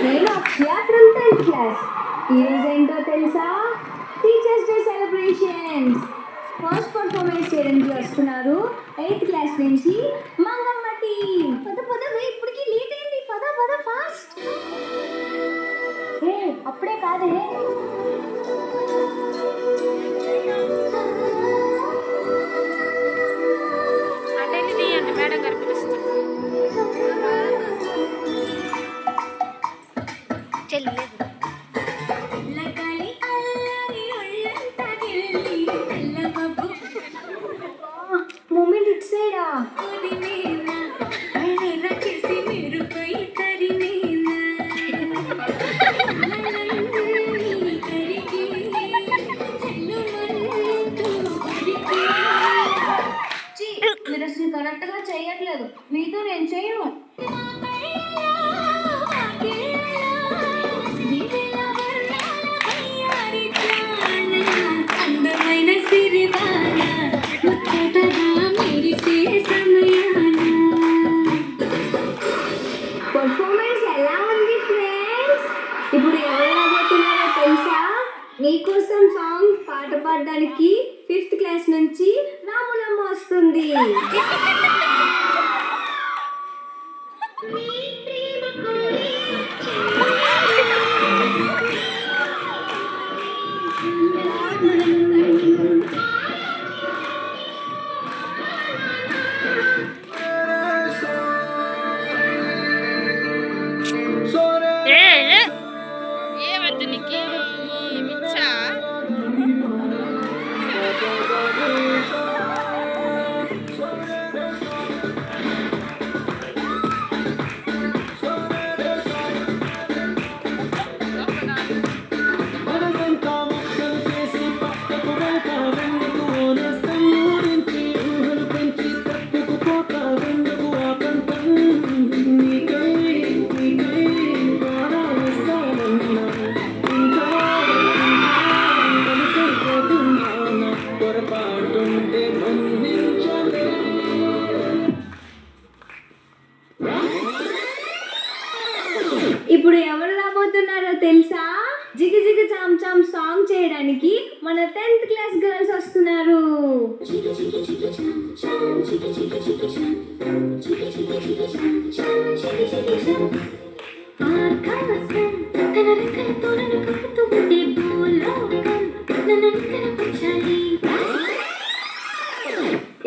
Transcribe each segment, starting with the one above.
నేను అక్షయ from 10th class. ఈరోజు ఏంటో తెలుసా? Teachers day celebrations. First performance చేయడానికి వస్తున్నారు 8th క్లాస్ నుంచి మంగమ్మ టీం. పద పద ఇప్పటికి లేట్ అయింది. పద పద ఫాస్ట్. అప్పుడే కాదే. మేడం గారు పిలుస్తారు. మూమెంట్ ఇట్ సైడా? మీరు అసలు కరెక్ట్గా చేయట్లేదు. మీతో నేను చేయను. పర్ఫార్మెన్స్ ఎలా ఉంది ఫ్రెండ్స్? ఇప్పుడు ఎవరు రాబోతున్నారో తెలుసా? మీకోసం సాంగ్ పాట పాడడానికి 5th క్లాస్ నుంచి రాములమ్మ వస్తుంది. ఏమంటే నీకు పిచ్చా? ఇప్పుడు ఎవరు రాబోతున్నారో తెలుసా? జిగి జిగి చామ్ చామ్ సాంగ్ చేయడానికి మన 10th క్లాస్ గర్ల్స్ వస్తున్నారు.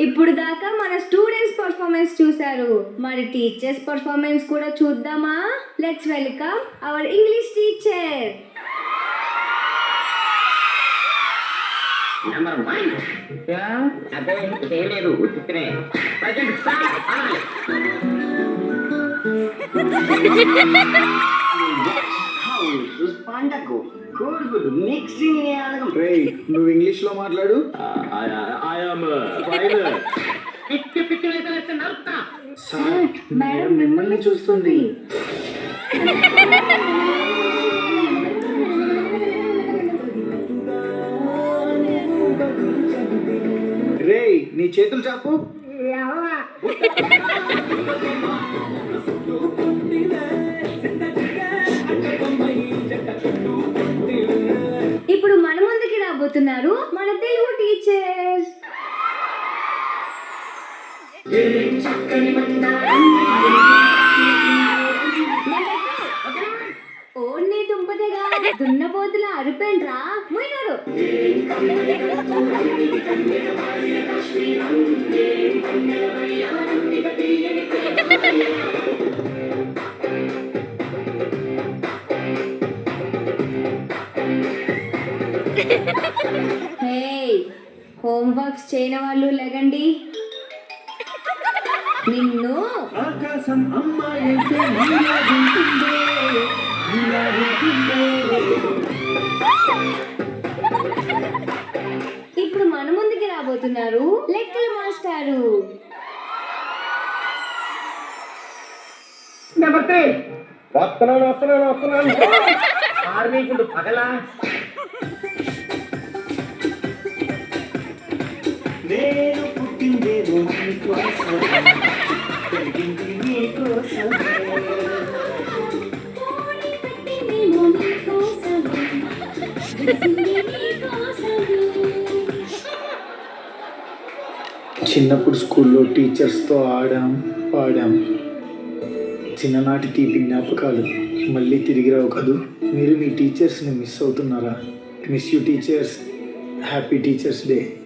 ఇప్పుడు దాకా మన స్టూడెంట్స్ పర్ఫార్మెన్స్ చూశారు. మరి టీచర్స్ పర్ఫార్మెన్స్ కూడా చూద్దామా? Let's welcome our English teacher. Number 1 అదే చేయలేదు ఉత్తినే ప్రజెంట్ స్టార్ట్ అనాలి. హౌస్ పండగ గుడ్ మిక్సింగ్ అడగం. రేయ్ నువ్వు ఇంగ్లీష్ లో మాట్లాడు. I am fine. పిచ్చి అయితే నర్తా. సార్ మేడం మిమ్మల్ని చూస్తుంది. రేయ్ నీ చేతులు చాపు. ఇప్పుడు మన ముందుకి రాబోతున్నారు మన తెలుగు టీచర్స్. ఓన్ని దుంపదేగా దున్నపోతుల అరిపోయిండ్రా పోయినారు. హోంవర్క్స్ చేయని వాళ్ళు లెగండి. నిన్ను ఆకాశం అమ్మాయి ఇప్పుడు మన ముందుకి రాబోతున్నారు లెక్కల మాస్టారు. వస్తున్నాను ఆర్మీకుడు పగలా. నేను పుట్టిందేదో నీకోసం, పెరిగింది నీకోసం. చిన్నప్పుడు స్కూల్లో టీచర్స్తో ఆడాం పాడాం. చిన్ననాటి తీపి జ్ఞాపకాలు మళ్ళీ తిరిగి రావు కదూ. మీరు మీ టీచర్స్ని మిస్ అవుతున్నారా? Miss you teachers. Happy teachers day.